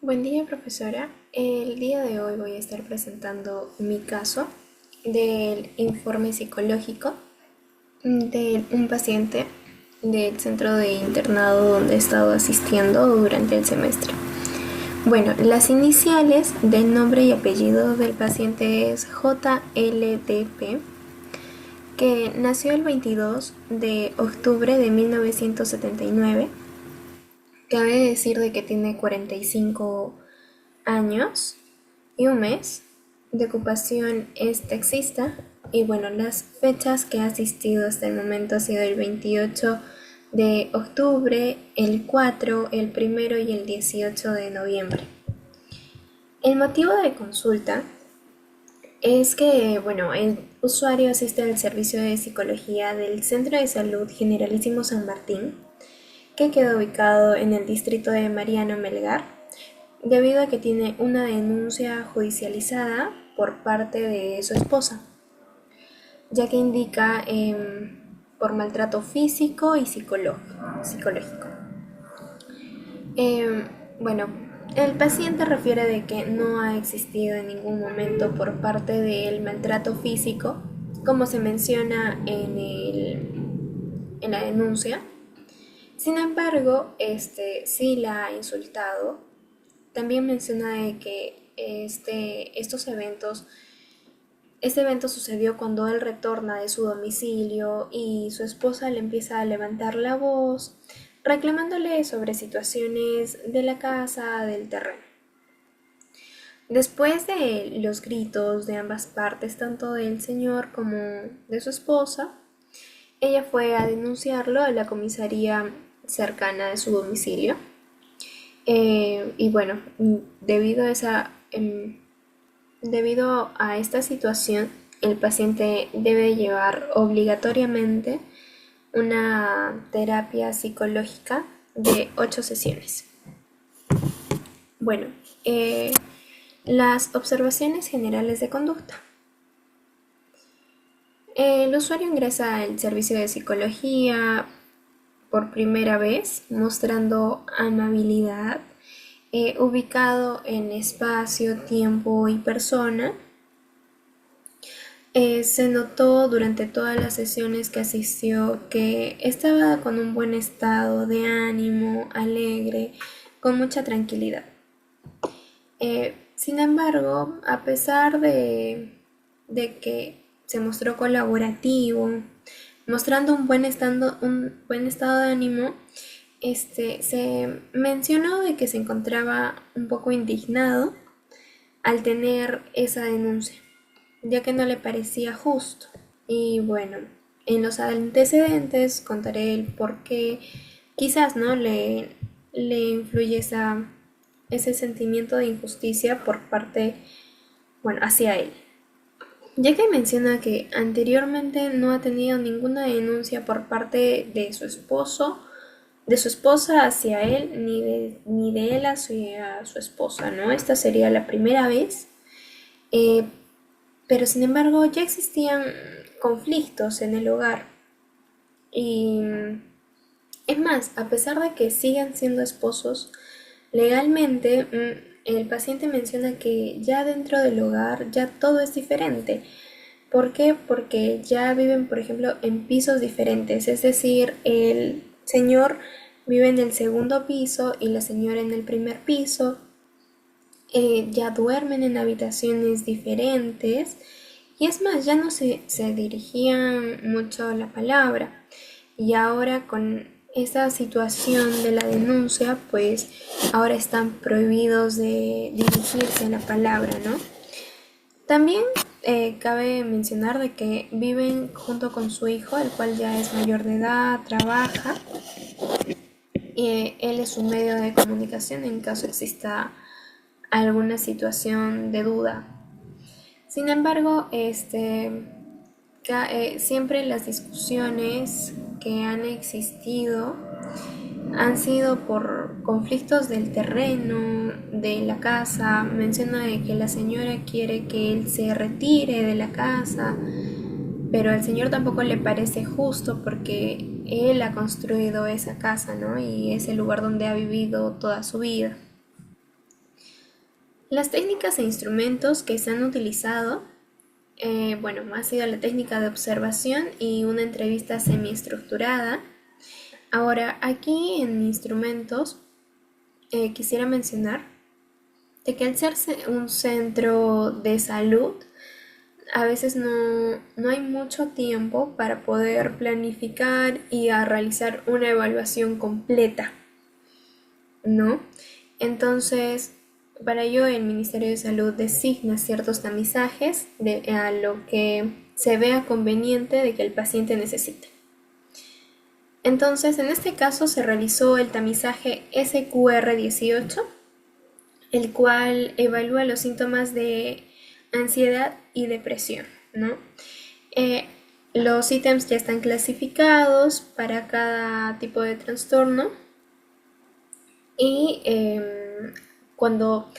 Buen día, profesora. El día de hoy voy a estar presentando mi caso del informe psicológico de un paciente del centro de internado donde he estado asistiendo durante el semestre. Bueno, las iniciales del nombre y apellido del paciente es JLDP, que nació el 22 de octubre de 1979. Cabe decir de que tiene 45 años y un mes. De ocupación es taxista. Y bueno, las fechas que ha asistido hasta el momento ha sido el 28 de octubre, el 4, el 1 y el 18 de noviembre. El motivo de consulta es que, bueno, el usuario asiste al servicio de psicología del Centro de Salud Generalísimo San Martín, que queda ubicado en el distrito de Mariano Melgar, debido a que tiene una denuncia judicializada por parte de su esposa, ya que indica por maltrato físico y psicológico. Eh, bueno, el paciente refiere de que no ha existido en ningún momento por parte del maltrato físico, como se menciona en la denuncia. Sin embargo, sí la ha insultado. También menciona de que este evento sucedió cuando él retorna de su domicilio y su esposa le empieza a levantar la voz, reclamándole sobre situaciones de la casa, del terreno. Después de los gritos de ambas partes, tanto del señor como de su esposa, ella fue a denunciarlo a la comisaría cercana de su domicilio. Y bueno, debido a esta situación, el paciente debe llevar obligatoriamente una terapia psicológica de 8 sesiones. Bueno, las observaciones generales de conducta. El usuario ingresa al servicio de psicología por primera vez, mostrando amabilidad, ubicado en espacio, tiempo y persona. Se notó durante todas las sesiones que asistió que estaba con un buen estado de ánimo, alegre, con mucha tranquilidad. Sin embargo, a pesar de que se mostró colaborativo, mostrando un buen estado de ánimo, se mencionó de que se encontraba un poco indignado al tener esa denuncia, ya que no le parecía justo. Y bueno, en los antecedentes contaré el por qué quizás no le influye ese sentimiento de injusticia por parte, bueno, hacia él, ya que menciona que anteriormente no ha tenido ninguna denuncia por parte de su esposa hacia él, ni de él hacia su esposa, ¿no? Esta sería la primera vez, pero sin embargo ya existían conflictos en el hogar. Y es más, a pesar de que sigan siendo esposos, legalmente el paciente menciona que ya dentro del hogar ya todo es diferente. ¿Por qué? Porque ya viven, por ejemplo, en pisos diferentes, es decir, el señor vive en el segundo piso y la señora en el primer piso. Ya duermen en habitaciones diferentes, y es más, ya no se dirigían mucho la palabra. Y ahora con esa situación de la denuncia, pues ahora están prohibidos de dirigirse a la palabra, ¿no? También cabe mencionar de que viven junto con su hijo, el cual ya es mayor de edad, trabaja, y él es un medio de comunicación en caso exista alguna situación de duda. Sin embargo, siempre las discusiones que han existido han sido por conflictos del terreno, de la casa. Menciona de que la señora quiere que él se retire de la casa, pero al señor tampoco le parece justo porque él ha construido esa casa, ¿no? Y es el lugar donde ha vivido toda su vida. Las técnicas e instrumentos que se han utilizado, ha sido la técnica de observación y una entrevista semiestructurada. Ahora, aquí en instrumentos quisiera mencionar de que al ser un centro de salud, a veces no hay mucho tiempo para poder planificar y a realizar una evaluación completa, ¿no? Entonces, para ello el Ministerio de Salud designa ciertos tamizajes a lo que se vea conveniente de que el paciente necesite. Entonces, en este caso se realizó el tamizaje SQR18, el cual evalúa los síntomas de ansiedad y depresión, ¿no? Los ítems ya están clasificados para cada tipo de trastorno y cuando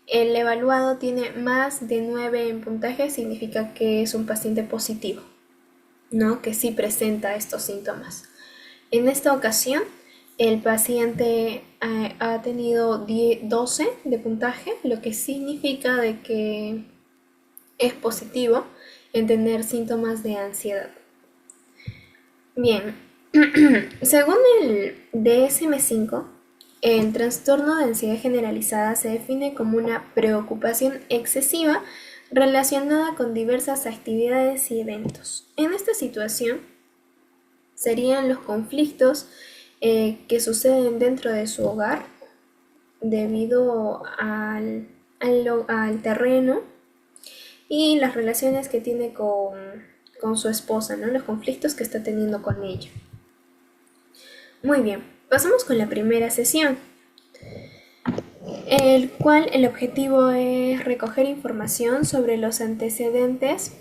el evaluado tiene más de 9 en puntaje significa que es un paciente positivo, ¿no? Que sí presenta estos síntomas. En esta ocasión, el paciente ha tenido 12 de puntaje, lo que significa de que es positivo en tener síntomas de ansiedad. Bien, según el DSM-5, el trastorno de ansiedad generalizada se define como una preocupación excesiva relacionada con diversas actividades y eventos. En esta situación serían los conflictos que suceden dentro de su hogar debido al terreno y las relaciones que tiene con su esposa, ¿no? Los conflictos que está teniendo con ella. Muy bien, pasamos con la primera sesión, el cual el objetivo es recoger información sobre los antecedentes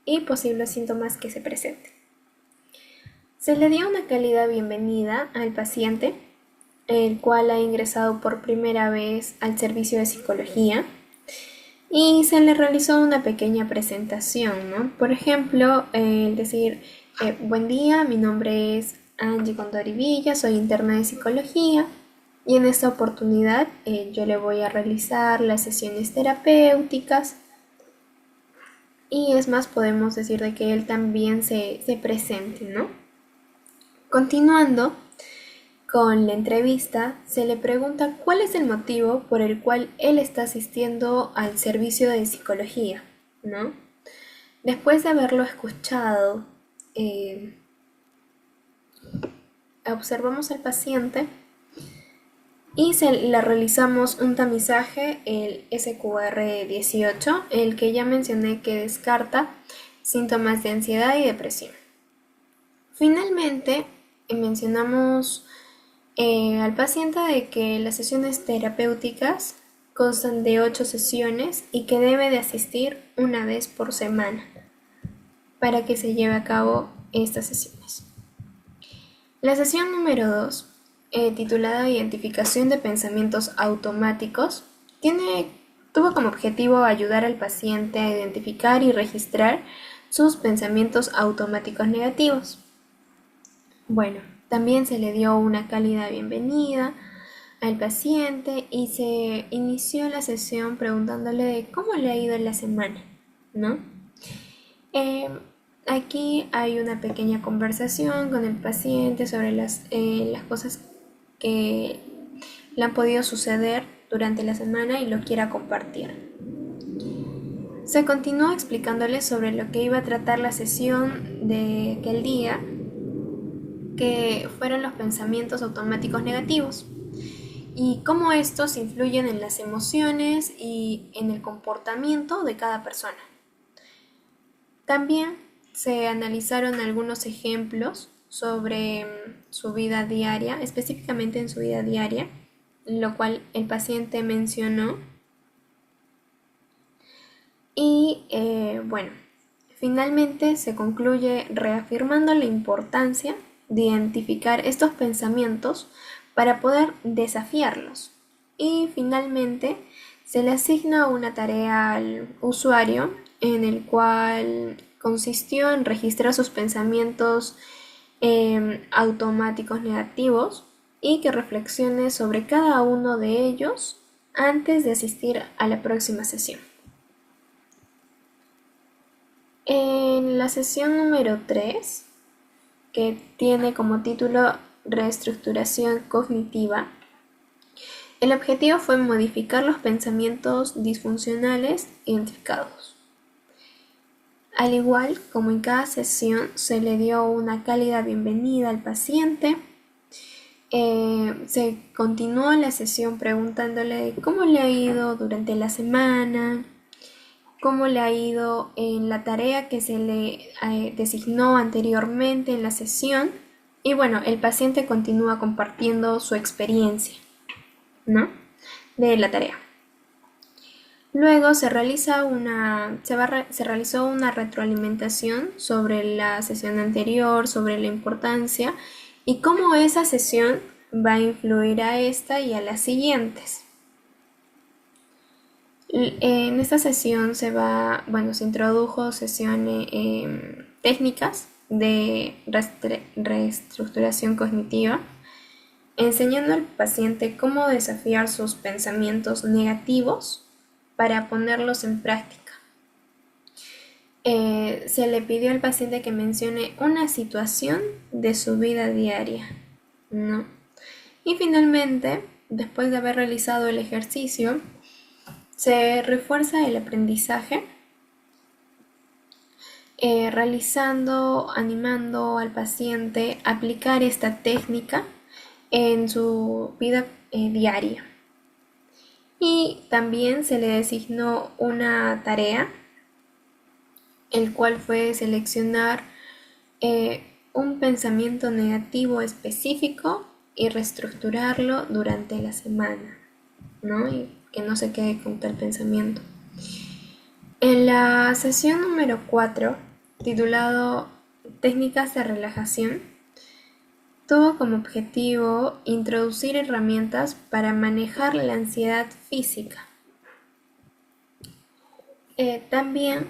y posibles síntomas que se presenten. Se le dio una cálida bienvenida al paciente, el cual ha ingresado por primera vez al servicio de psicología, y se le realizó una pequeña presentación, ¿no? Por ejemplo, decir, buen día, mi nombre es Angie Condori Villa, soy interna de psicología y en esta oportunidad yo le voy a realizar las sesiones terapéuticas y es más, podemos decir de que él también se presente, ¿no? Continuando con la entrevista, se le pregunta cuál es el motivo por el cual él está asistiendo al servicio de psicología, ¿no? Después de haberlo escuchado, observamos al paciente y le realizamos un tamizaje, el SQR18, el que ya mencioné que descarta síntomas de ansiedad y depresión. Finalmente, mencionamos al paciente de que las sesiones terapéuticas constan de 8 sesiones y que debe de asistir una vez por semana para que se lleve a cabo estas sesiones. La sesión número 2, titulada Identificación de pensamientos automáticos, tuvo como objetivo ayudar al paciente a identificar y registrar sus pensamientos automáticos negativos. Bueno, también se le dio una cálida bienvenida al paciente y se inició la sesión preguntándole de cómo le ha ido la semana, ¿no? Aquí hay una pequeña conversación con el paciente sobre las cosas que le han podido suceder durante la semana y lo quiera compartir. Se continuó explicándole sobre lo que iba a tratar la sesión de aquel día, que fueron los pensamientos automáticos negativos y cómo estos influyen en las emociones y en el comportamiento de cada persona. También se analizaron algunos ejemplos sobre su vida diaria, específicamente en su vida diaria, lo cual el paciente mencionó. Y finalmente se concluye reafirmando la importancia de identificar estos pensamientos para poder desafiarlos. Y finalmente se le asigna una tarea al usuario en el cual consistió en registrar sus pensamientos automáticos negativos y que reflexione sobre cada uno de ellos antes de asistir a la próxima sesión. En la sesión número 3, que tiene como título Reestructuración cognitiva, el objetivo fue modificar los pensamientos disfuncionales identificados. Al igual como en cada sesión, se le dio una cálida bienvenida al paciente. Se continuó la sesión preguntándole cómo le ha ido durante la semana, cómo le ha ido en la tarea que se le designó anteriormente en la sesión. Y bueno, el paciente continúa compartiendo su experiencia, ¿no?, de la tarea. Luego se realizó una retroalimentación sobre la sesión anterior, sobre la importancia y cómo esa sesión va a influir a esta y a las siguientes. En esta sesión se introdujo sesiones técnicas de reestructuración cognitiva, enseñando al paciente cómo desafiar sus pensamientos negativos para ponerlos en práctica. Se le pidió al paciente que mencione una situación de su vida diaria, ¿no? Y finalmente, después de haber realizado el ejercicio, se refuerza el aprendizaje, animando al paciente a aplicar esta técnica en su vida diaria. Y también se le designó una tarea, el cual fue seleccionar un pensamiento negativo específico y reestructurarlo durante la semana, ¿no? Y que no se quede con tal pensamiento. En la sesión número 4, titulado Técnicas de relajación, tuvo como objetivo introducir herramientas para manejar la ansiedad física. También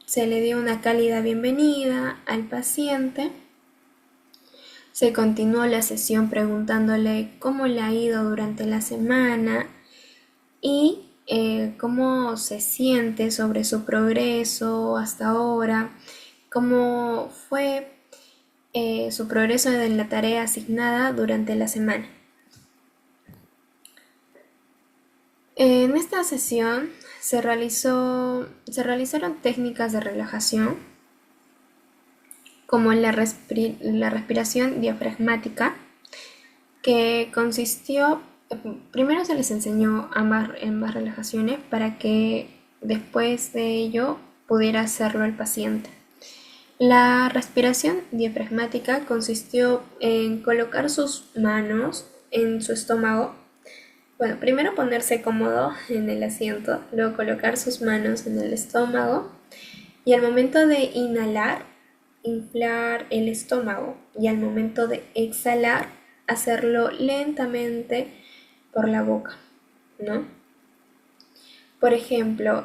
se le dio una cálida bienvenida al paciente. Se continuó la sesión preguntándole cómo le ha ido durante la semana y cómo se siente sobre su progreso hasta ahora, cómo fue su progreso en la tarea asignada durante la semana. En esta sesión se realizaron técnicas de relajación como la respiración diafragmática, que consistió, primero se les enseñó ambas relajaciones para que después de ello pudiera hacerlo el paciente. La respiración diafragmática consistió en colocar sus manos en su estómago. Bueno, primero ponerse cómodo en el asiento, luego colocar sus manos en el estómago y al momento de inhalar, inflar el estómago y al momento de exhalar, hacerlo lentamente por la boca, ¿no? Por ejemplo,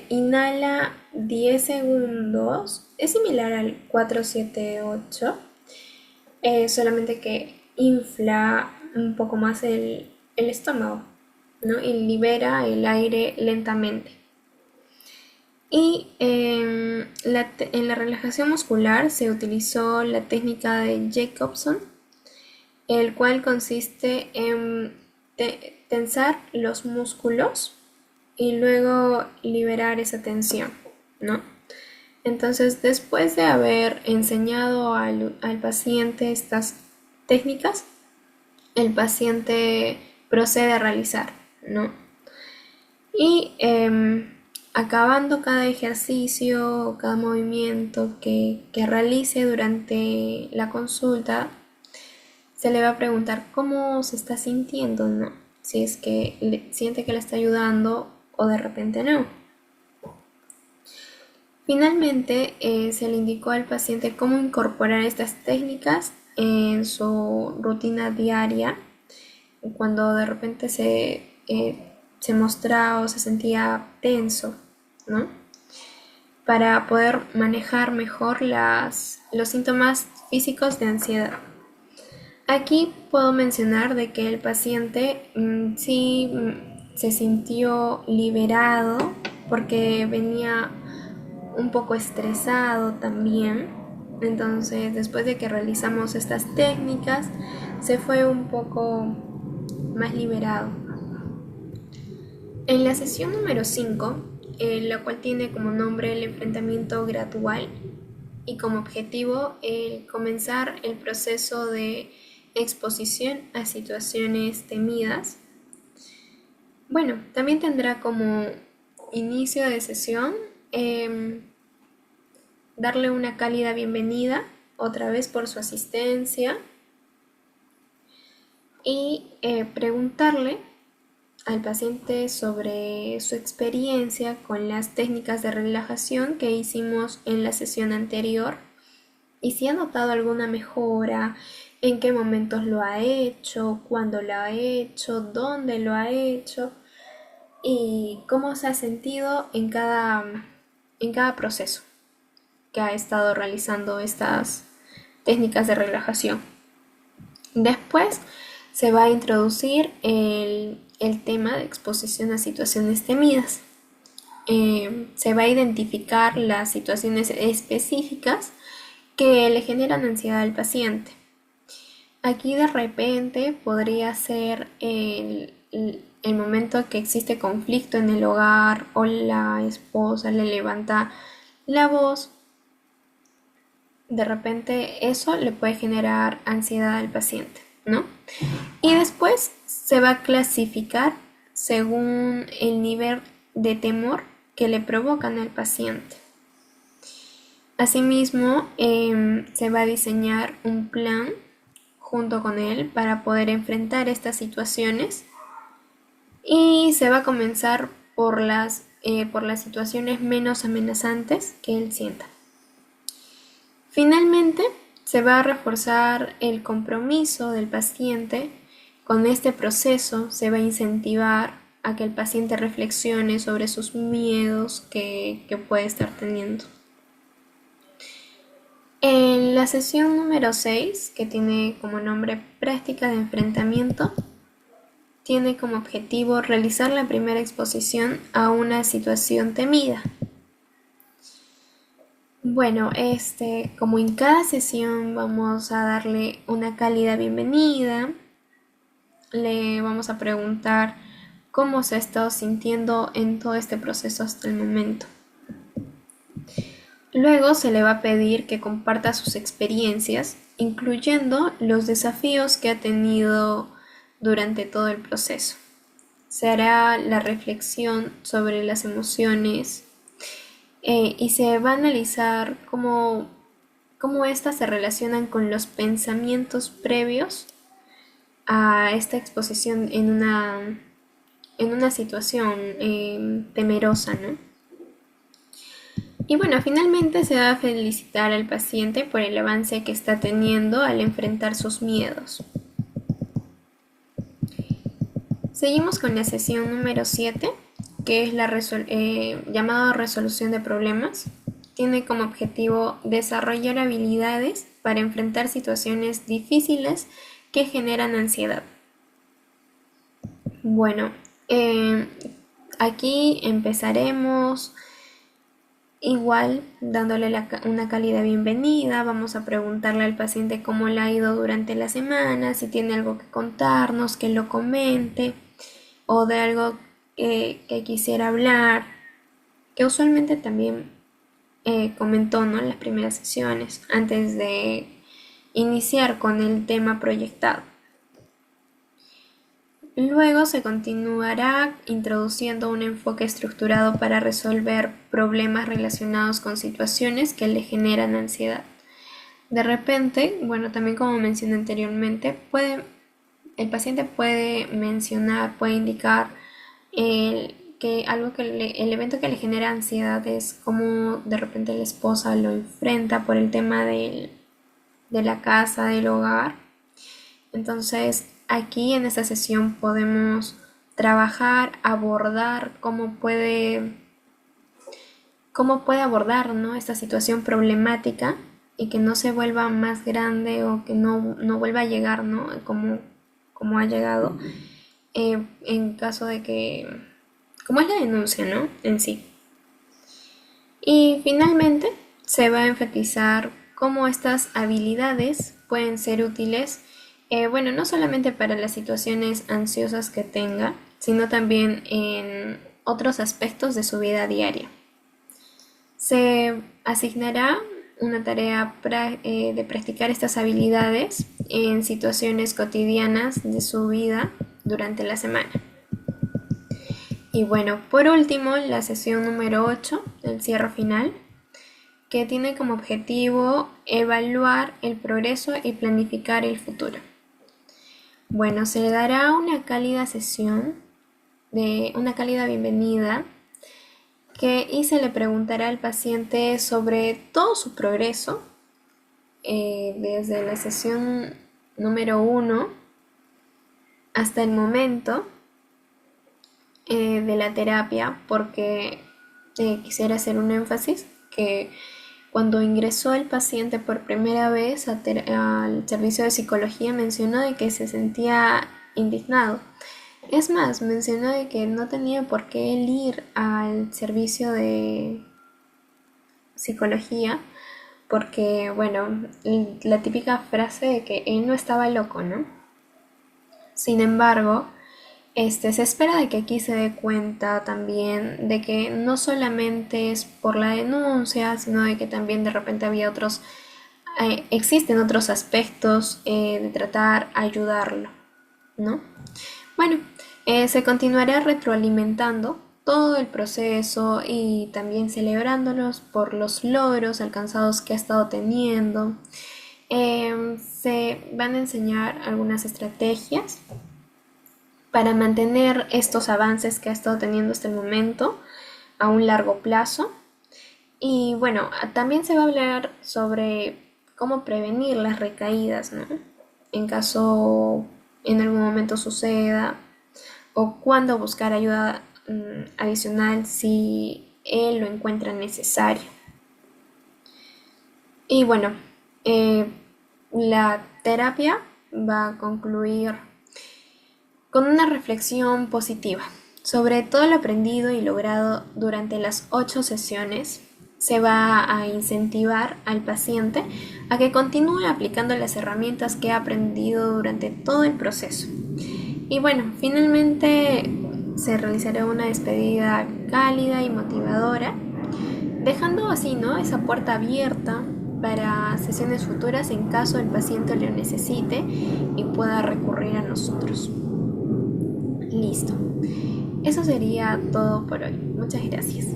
inhala 10 segundos, es similar al 4-7-8, solamente que infla un poco más el estómago, ¿no? Y libera el aire lentamente. Y en la relajación muscular se utilizó la técnica de Jacobson, el cual consiste en tensar los músculos y luego liberar esa tensión, ¿no? Entonces, después de haber enseñado al paciente estas técnicas, el paciente procede a realizar, ¿no? Y acabando cada ejercicio, cada movimiento que realice durante la consulta, se le va a preguntar cómo se está sintiendo, ¿no? Si es que siente que le está ayudando o de repente no. Finalmente, se le indicó al paciente cómo incorporar estas técnicas en su rutina diaria cuando de repente se mostraba o se sentía tenso, ¿no? Para poder manejar mejor los síntomas físicos de ansiedad. Aquí puedo mencionar de que el paciente sí se sintió liberado porque venía un poco estresado también. Entonces, después de que realizamos estas técnicas, se fue un poco más liberado. En la sesión número 5, la cual tiene como nombre el enfrentamiento gradual y como objetivo el comenzar el proceso de exposición a situaciones temidas. Bueno, también tendrá como inicio de sesión darle una cálida bienvenida otra vez por su asistencia y preguntarle al paciente sobre su experiencia con las técnicas de relajación que hicimos en la sesión anterior y si ha notado alguna mejora, en qué momentos lo ha hecho, cuándo lo ha hecho, dónde lo ha hecho y cómo se ha sentido en cada proceso que ha estado realizando estas técnicas de relajación. Después se va a introducir el tema de exposición a situaciones temidas. Se va a identificar las situaciones específicas que le generan ansiedad al paciente. Aquí de repente podría ser el momento que existe conflicto en el hogar o la esposa le levanta la voz. De repente eso le puede generar ansiedad al paciente, ¿no? Y después se va a clasificar según el nivel de temor que le provocan al paciente. Asimismo, se va a diseñar un plan junto con él para poder enfrentar estas situaciones y se va a comenzar por las situaciones menos amenazantes que él sienta. Finalmente, se va a reforzar el compromiso del paciente con este proceso, se va a incentivar a que el paciente reflexione sobre sus miedos que puede estar teniendo. En la sesión número 6, que tiene como nombre práctica de enfrentamiento, tiene como objetivo realizar la primera exposición a una situación temida. Bueno, como en cada sesión vamos a darle una cálida bienvenida, le vamos a preguntar cómo se ha estado sintiendo en todo este proceso hasta el momento. Luego se le va a pedir que comparta sus experiencias, incluyendo los desafíos que ha tenido durante todo el proceso. Se hará la reflexión sobre las emociones y se va a analizar cómo éstas se relacionan con los pensamientos previos a esta exposición en una situación temerosa, ¿no? Y bueno, finalmente se va a felicitar al paciente por el avance que está teniendo al enfrentar sus miedos. Seguimos con la sesión número 7, que es la llamada resolución de problemas. Tiene como objetivo desarrollar habilidades para enfrentar situaciones difíciles que generan ansiedad. Bueno, aquí empezaremos igual dándole una cálida bienvenida. Vamos a preguntarle al paciente cómo le ha ido durante la semana, si tiene algo que contarnos, que lo comente, o de algo que quisiera hablar, que usualmente también comentó, ¿no?, en las primeras sesiones, antes de iniciar con el tema proyectado. Luego se continuará introduciendo un enfoque estructurado para resolver problemas relacionados con situaciones que le generan ansiedad. De repente, bueno, también como mencioné anteriormente, el paciente puede mencionar, puede indicar el evento que le genera ansiedad es como de repente la esposa lo enfrenta por el tema de la casa, del hogar. Entonces, aquí en esta sesión podemos trabajar, abordar cómo puede abordar, ¿no?, esta situación problemática y que no se vuelva más grande o que no vuelva a llegar, ¿no?, como ha llegado. en caso de que, como es la denuncia, ¿no? En sí. Y finalmente se va a enfatizar cómo estas habilidades pueden ser útiles, bueno, no solamente para las situaciones ansiosas que tenga, sino también en otros aspectos de su vida diaria. Se asignará una tarea de practicar estas habilidades en situaciones cotidianas de su vida durante la semana. Y bueno, por último, la sesión número 8, el cierre final, que tiene como objetivo evaluar el progreso y planificar el futuro. Bueno, se le dará una cálida sesión, una cálida bienvenida, y se le preguntará al paciente sobre todo su progreso, desde la sesión número 1 hasta el momento de la terapia, porque quisiera hacer un énfasis que cuando ingresó el paciente por primera vez al servicio de psicología mencionó de que se sentía indignado. Es más, mencionó de que no tenía por qué él ir al servicio de psicología porque, bueno, la típica frase de que él no estaba loco, ¿no? Sin embargo, se espera de que aquí se dé cuenta también de que no solamente es por la denuncia, sino de que también de repente había existen otros aspectos de tratar ayudarlo, ¿no? Bueno, se continuará retroalimentando todo el proceso y también celebrándolos por los logros alcanzados que ha estado teniendo. Se van a enseñar algunas estrategias para mantener estos avances que ha estado teniendo hasta el momento a un largo plazo. Y bueno, también se va a hablar sobre cómo prevenir las recaídas, ¿no? En caso en algún momento suceda, o cuándo buscar ayuda adicional si él lo encuentra necesario. Y bueno, la terapia va a concluir con una reflexión positiva sobre todo lo aprendido y logrado durante las 8 sesiones. Se va a incentivar al paciente a que continúe aplicando las herramientas que ha aprendido durante todo el proceso. Y bueno, finalmente se realizará una despedida cálida y motivadora, dejando así, ¿no?, esa puerta abierta para sesiones futuras en caso el paciente lo necesite y pueda recurrir a nosotros. Listo. Eso sería todo por hoy. Muchas gracias.